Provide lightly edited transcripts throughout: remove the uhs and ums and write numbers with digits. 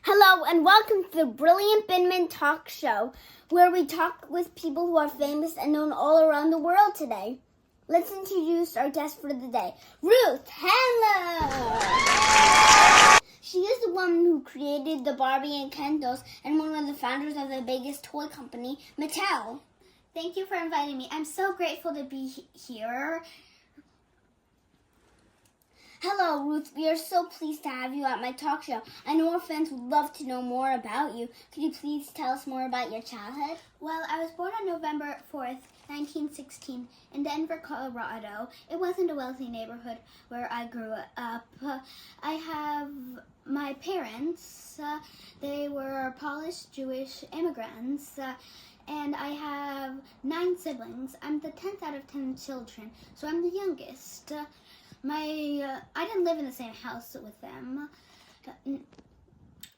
Hello and welcome to the Brilliant Binman Talk Show, where we talk with people who are famous and known all around the world today. Let's introduce our guest for the day, Ruth Handler. She is the one who created the Barbie and Ken dolls and one of the founders of the biggest toy company, Mattel. Thank you for inviting me. I'm so grateful to be here. Hello, Ruth. We are so pleased to have you at my talk show. I know our fans would love to know more about you. Could you please tell us more about your childhood? Well, I was born on November 4th, 1916, in Denver, Colorado. It wasn't a wealthy neighborhood where I grew up. I have my parents. They were Polish Jewish immigrants. And I have 9 siblings. I'm the 10th out of 10 children, so I'm the youngest. I didn't live in the same house with them.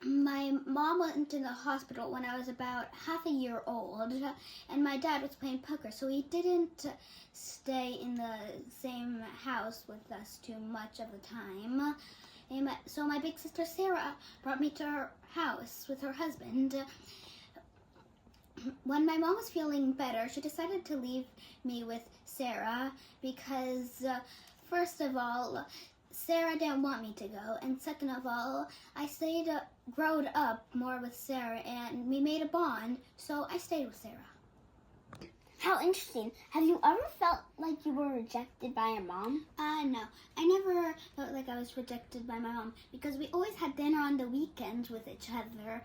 My mom went to the hospital when I was about half a year old, and my dad was playing poker, so he didn't stay in the same house with us too much of the time. So my big sister Sarah brought me to her house with her husband. When my mom was feeling better, she decided to leave me with Sarah because first of all, Sarah didn't want me to go, and second of all, I growed up more with Sarah, and we made a bond, so I stayed with Sarah. How interesting. Have you ever felt like you were rejected by your mom? No. I never felt like I was rejected by my mom, because we always had dinner on the weekends with each other.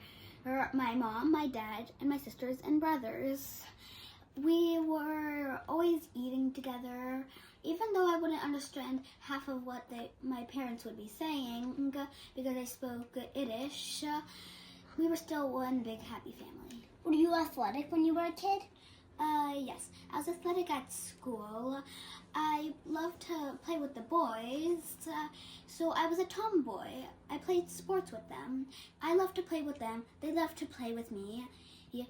My mom, my dad, and my sisters and brothers. We were always eating together. Even though I wouldn't understand half of what my parents would be saying because I spoke Yiddish, we were still one big happy family. Were you athletic when you were a kid? Yes. I was athletic at school. I loved to play with the boys, so I was a tomboy. I played sports with them. I loved to play with them. They loved to play with me. Yeah.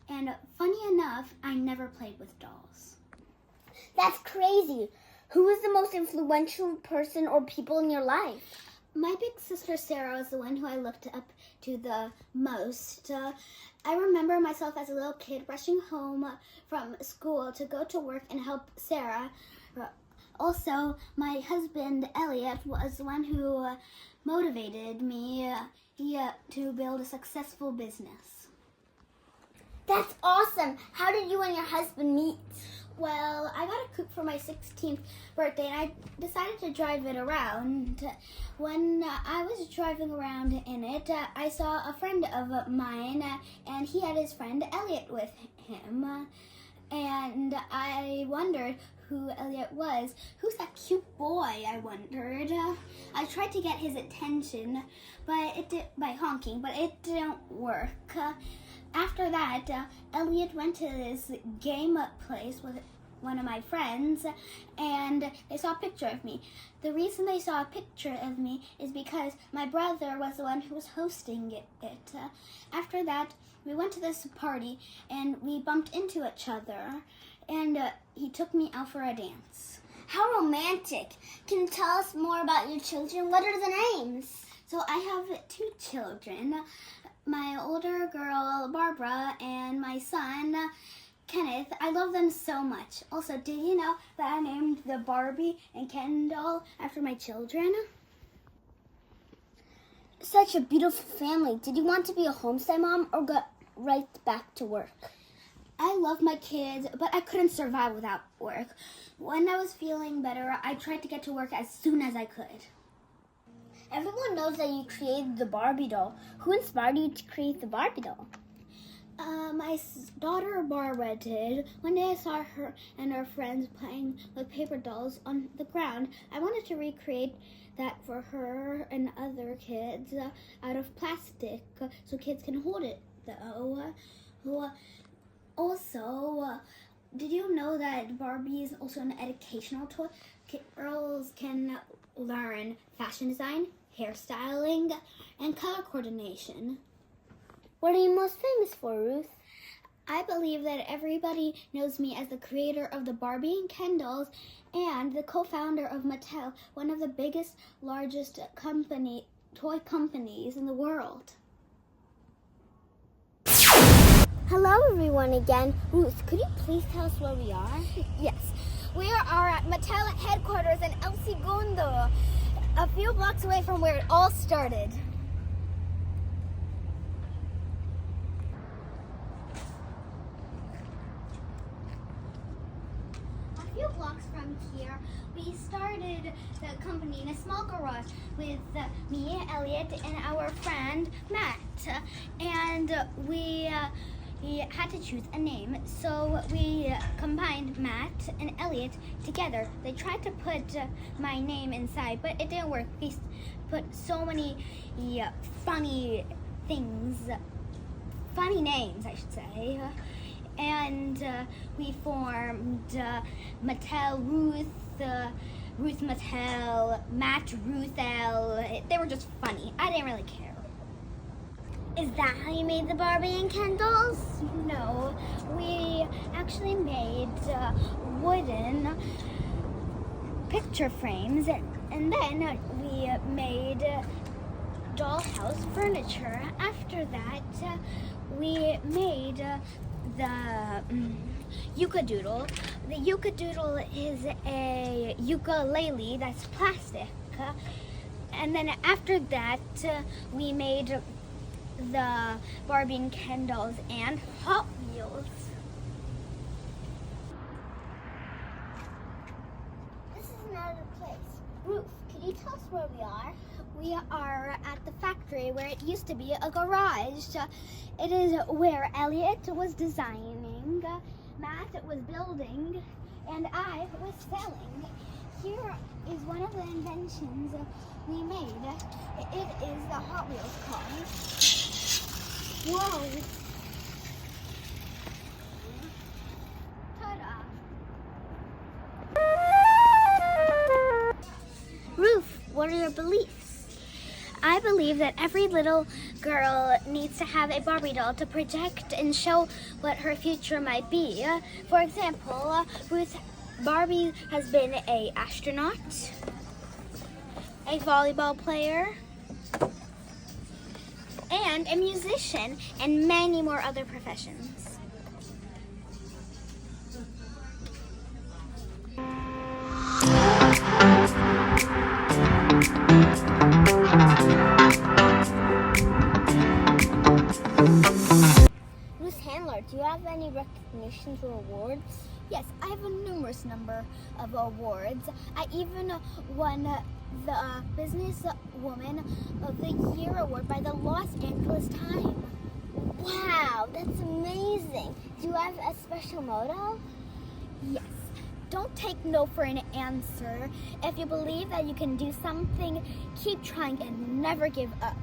And funny enough, I never played with dolls. That's crazy. Who was the most influential person or people in your life? My big sister Sarah was the one who I looked up to the most. I remember myself as a little kid rushing home from school to go to work and help Sarah. Also, my husband Elliot was the one who motivated me to build a successful business. That's awesome. How did you and your husband meet? Well, I got a coupe for my 16th birthday, and I decided to drive it around. When I was driving around in it, I saw a friend of mine, and he had his friend Elliot with him. And I wondered who Elliot was. Who's that cute boy, I wondered. I tried to get his attention by honking, but it didn't work. After that, Elliot went to this game place with one of my friends, and they saw a picture of me. The reason they saw a picture of me is because my brother was the one who was hosting it. After that, we went to this party, and we bumped into each other, and he took me out for a dance. How romantic. Can you tell us more about your children? What are the names? So I have 2 children. My older girl, Barbara, and my son, Kenneth. I love them so much. Also, did you know that I named the Barbie and Ken doll after my children? Such a beautiful family. Did you want to be a homestead mom or go right back to work? I love my kids, but I couldn't survive without work. When I was feeling better, I tried to get to work as soon as I could. Everyone knows that you created the Barbie doll. Who inspired you to create the Barbie doll? My daughter Barbara did. One day I saw her and her friends playing with paper dolls on the ground. I wanted to recreate that for her and other kids out of plastic so kids can hold it, though. Also, did you know that Barbie is also an educational toy? Girls can learn fashion design, hairstyling, and color coordination. What are you most famous for, Ruth? I believe that everybody knows me as the creator of the Barbie and Ken dolls and the co-founder of Mattel, one of the biggest, largest toy companies in the world. everyone again. Ruth, could you please tell us where we are? Yes, we are at Mattel headquarters in El Segundo, a few blocks away from where it all started. A few blocks from here, we started the company in a small garage with me, Elliot, and our friend Matt. And we had to choose a name, so we combined Matt and Elliot together. They tried to put my name inside, but it didn't work. We put so many funny names, I should say. And we formed Mattel Ruth, Ruth Mattel, Matt Ruthel. They were just funny. I didn't really care. Is that how you made the Barbie and Ken dolls? No, we actually made wooden picture frames, and then we made dollhouse furniture. After that, we made the Yucca-Doodle. The Yucca-Doodle is a ukulele that's plastic. And then after that, we made the Barbie and Ken dolls and Hot Wheels. This is another place. Ruth, could you tell us where we are? We are at the factory where it used to be a garage. It is where Elliot was designing, Matt was building, and I was selling. Here is one of the inventions we made. It is the Hot Wheels car. Whoa! Ta-da! Ruth, what are your beliefs? I believe that every little girl needs to have a Barbie doll to project and show what her future might be. For example, Barbie has been an astronaut, a volleyball player, and a musician, and many more other professions. Ruth Handler, do you have any recognitions or awards? Yes, I have a numerous number of awards. I even won the Businesswoman of the Year award by the Los Angeles Times. Wow, that's amazing. Do you have a special motto? Yes. Don't take no for an answer. If you believe that you can do something, keep trying and never give up.